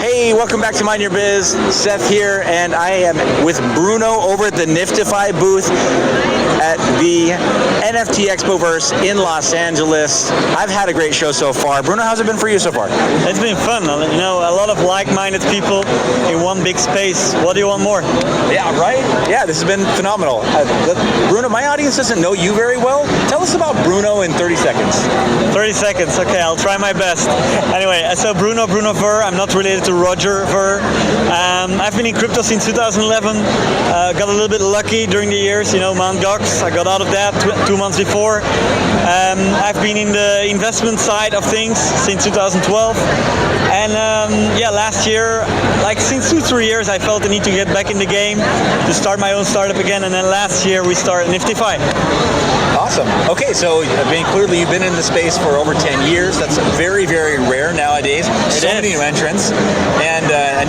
Hey, welcome back to Mind Your Biz. Seth here, and I am with Bruno over at the Niftify booth at the NFT Expoverse in Los Angeles. I've had a great show so far. Bruno, how's it been for you so far? It's been fun. You know, a lot of like-minded people in one big space. What do you want more? Yeah, right? Yeah, this has been phenomenal. Bruno, my audience doesn't know you very well. Tell us about Bruno in 30 seconds. 30 seconds. Okay, I'll try my best. Anyway, so Bruno Ver. I'm not related to Roger Ver. I've been in crypto since 2011. Got a little bit lucky during the years, you know, Mt. Gox. I got out of that 2 months before. I've been in the investment side of things since 2012. And yeah, last year, like since 2-3 years, I felt the need to get back in the game, to start my own startup again. And then last year we started Niftify. Awesome. Okay, so clearly you've been in the space for over 10 years. That's very, very rare nowadays. So many new entrants. And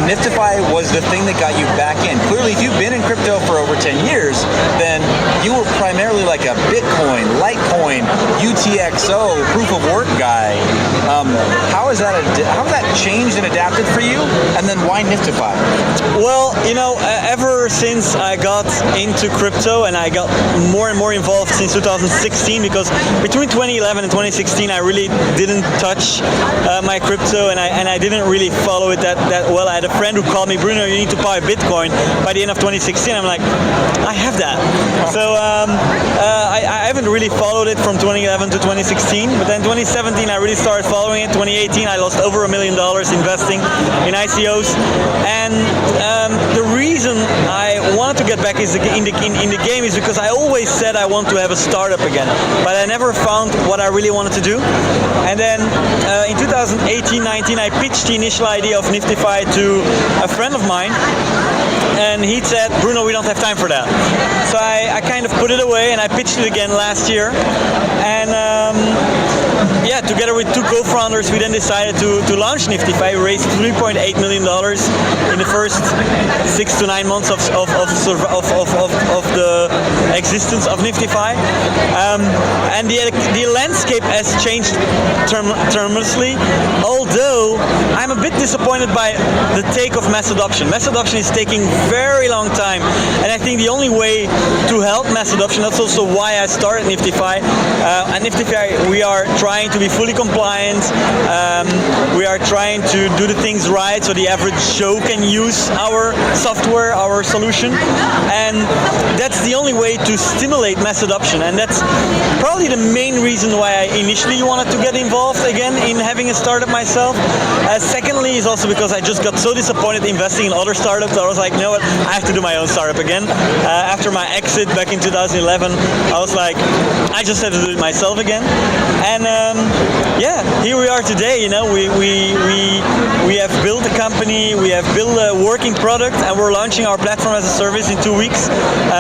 Niftify was the thing that got you back in. Clearly, if you've been in crypto for over 10 years, then you were primarily like a Bitcoin, Litecoin, UTXO, proof of work guy. How has that changed and adapted for you? And then why Niftify? Well, you know, ever since I got into crypto and I got more and more involved since 2016, because between 2011 and 2016 I really didn't touch my crypto and I didn't really follow it that well. I had a friend who called me, Bruno, you need to buy Bitcoin by the end of 2016. I'm like, I have that. So I haven't really followed it from 2011 to 2016, but then 2017 I really started following it. 2018 I lost over $1 million investing in ICOs, and the reason I wanted to get back in the game is because I always said I want to have a startup again, but I never found what I really wanted to do. And then in 2018-19 I pitched the initial idea of Niftify to a friend of mine, and he said, Bruno, we don't have time for that. So I kind of put it away and I pitched it again last year, and yeah, together with two co-founders, we then decided to launch Niftify. We raised $3.8 million in the first 6 to 9 months of the existence of Niftify. And the landscape has changed tremendously, although I'm a bit disappointed by the take of mass adoption. Mass adoption is taking very long time, and I think the only way to help mass adoption, that's also why I started Niftify. At Niftify, we are trying to be fully compliant. We are trying to do the things right so the average Joe can use our software, our solution, and that's the only way to stimulate mass adoption, and that's probably the main reason why I initially wanted to get involved again in having a startup myself. Secondly is also because I just got so disappointed investing in other startups that I was like, you know what, I have to do my own startup again. After my exit back in 2011, I was like, I just have to do it myself again. And yeah, here we are today. You know, we have built a company, we have built a working product, and we're launching our platform as a service in 2 weeks,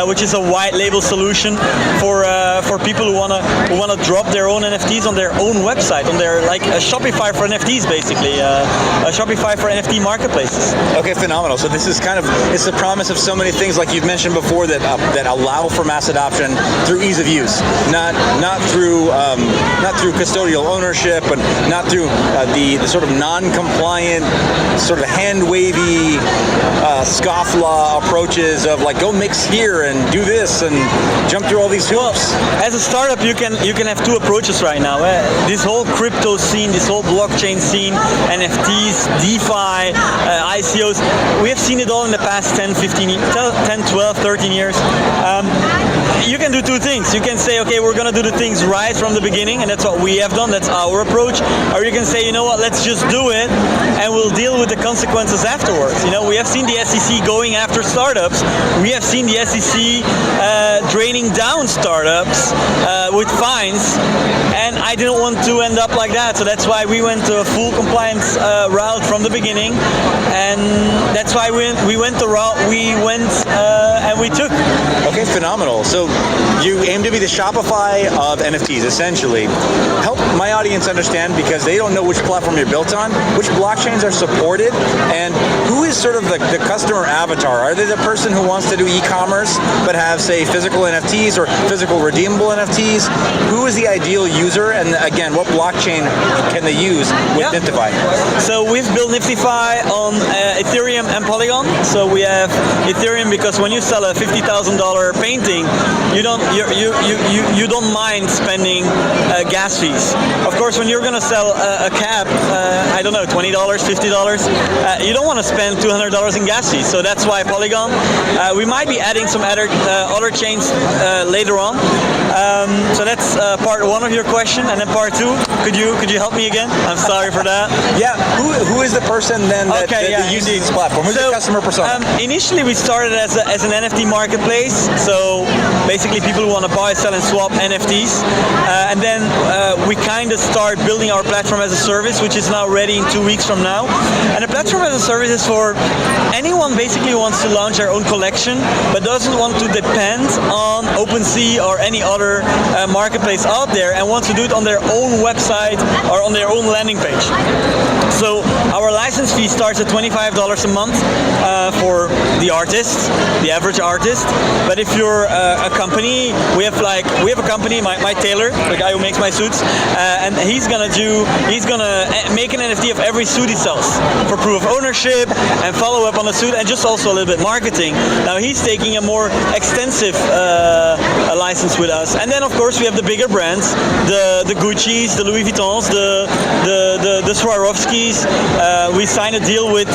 which is a white label solution for people who wanna drop their own NFTs on their own website, on their, like a Shopify for NFTs, basically, a Shopify for NFT marketplaces. Okay, phenomenal. So this is kind of, it's the promise of so many things, like you've mentioned before, that allow for mass adoption through ease of use, not through custodial ownership, and not through the sort of non-compliant, sort of hand-wavy, scofflaw approaches of like, go mix here and do this and jump through all these hoops. Well, as a startup, you can have two approaches right now. This whole crypto scene, this whole blockchain scene, NFTs, DeFi, ICOs, we have seen it all in the past 10, 12, 13 years. You can do two things. You can say, okay, we're going to do the things right from the beginning, and that's what we have done. That's our approach. Or you can say, you know what, let's just do it, and we'll deal with the consequences afterwards. You know, we have seen the SEC going after startups. We have seen the SEC draining down startups with fines, and I didn't want to end up like that. So that's why we went to a full compliance route from the beginning, and that's why we went the route we went and we took. Okay, phenomenal. So you aim to be the Shopify of NFTs, essentially. Help my audience understand, because they don't know which platform you're built on, which blockchains are supported onboarded, and who is sort of the customer avatar? Are they the person who wants to do e-commerce but have, say, physical NFTs or physical redeemable NFTs? Who is the ideal user, and again, what blockchain can they use with Niftify? So we've built Niftify on Ethereum and Polygon. So we have Ethereum because when you sell a $50,000 painting, you don't mind spending gas fees. Of course, when you're going to sell a cap, I don't know, $20, $50, you don't want to spend $200 in gas fees. So that's why Polygon. We might be adding some other chains later on. So that's part one of your question, and then part two. Could you help me again? I'm sorry for that. Yeah. Who is the person then that uses this platform? Who's the customer persona? Initially, we started as an NFT marketplace. So basically, people who want to buy, sell, and swap NFTs, and then we kind of start building our platform as a service, which is now ready in 2 weeks from now. And the platform as a service is for anyone basically who wants to launch their own collection, but doesn't want to depend on OpenSea or any other marketplace out there, and wants to do it on their own website or on their own landing page. So our license fee starts at $25 a month for the artist, the average artist. But if you're a company, we have a company, my tailor, the guy who makes my suits, and he's gonna make an NFT of every suit he sells for proof of ownership and follow up on the suit, and just also a little bit marketing. Now he's taking a more extensive license with us. And then of course we have the bigger brands, the Gucci's, the Louis Vuittons, the Swarovskis. We signed a deal with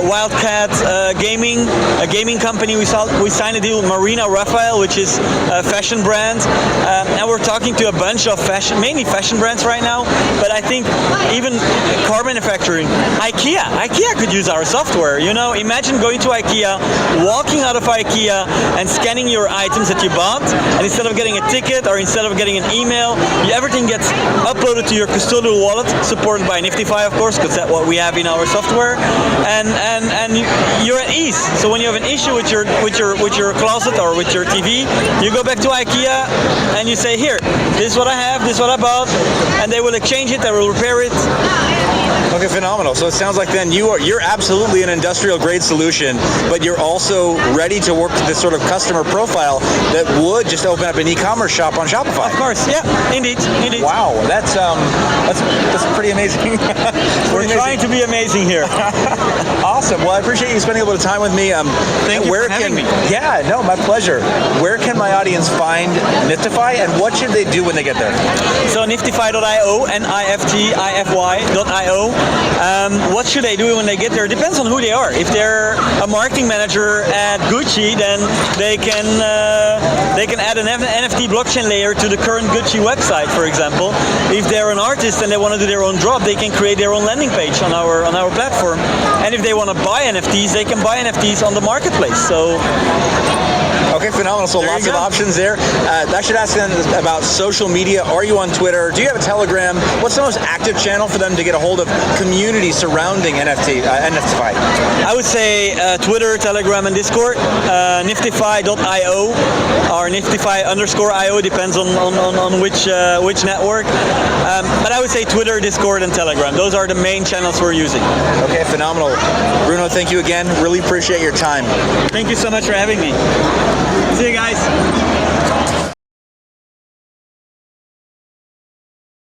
Wildcat Gaming, a gaming company. We signed a deal with Marina Raphael, which is a fashion brand. And we're talking to a bunch of mainly fashion brands right now. But I think even car manufacturing, IKEA could use our software. You know, imagine going to IKEA, walking out of IKEA, and scanning your items that you bought, and instead of getting a ticket or instead of getting an email, everything gets uploaded to your custodial wallet, supported by Niftify, of course, because that's what we have in our software, and you're at ease. So when you have an issue with your closet or with your TV, you go back to IKEA and you say, here, this is what I have, this is what I bought, and they will exchange it, they will repair it. Okay, phenomenal. So it sounds like then you're absolutely an industrial grade solution, but you're also ready to work with this sort of customer profile that would just open up an e-commerce shop on Shopify. Of course, yeah, indeed. Wow, that's pretty amazing. We're trying to be amazing here. Awesome. Well, I appreciate you spending a little time with me. Thank you for having me. Yeah, no, my pleasure. Where can my audience find Niftify, and what should they do when they get there? So niftify.io, niftify.io. What should they do when they get there? It depends on who they are. If they're a marketing manager at Gucci, then they can add an NFT blockchain layer to the current Gucci website, for example. If they're an artist and they want to do their own drop, they can create their own landing page on our platform. And if they want to buy NFTs, they can buy NFTs on the marketplace. So. Okay, phenomenal. So lots of options there. I should ask them about social media. Are you on Twitter? Do you have a Telegram? What's the most active channel for them to get a hold of community surrounding Niftify? I would say Twitter, Telegram, and Discord. Niftify.io or Niftify_IO, depends on which network. But I would say Twitter, Discord, and Telegram. Those are the main channels we're using. Okay, phenomenal. Bruno, thank you again. Really appreciate your time. Thank you so much for having me. See you guys.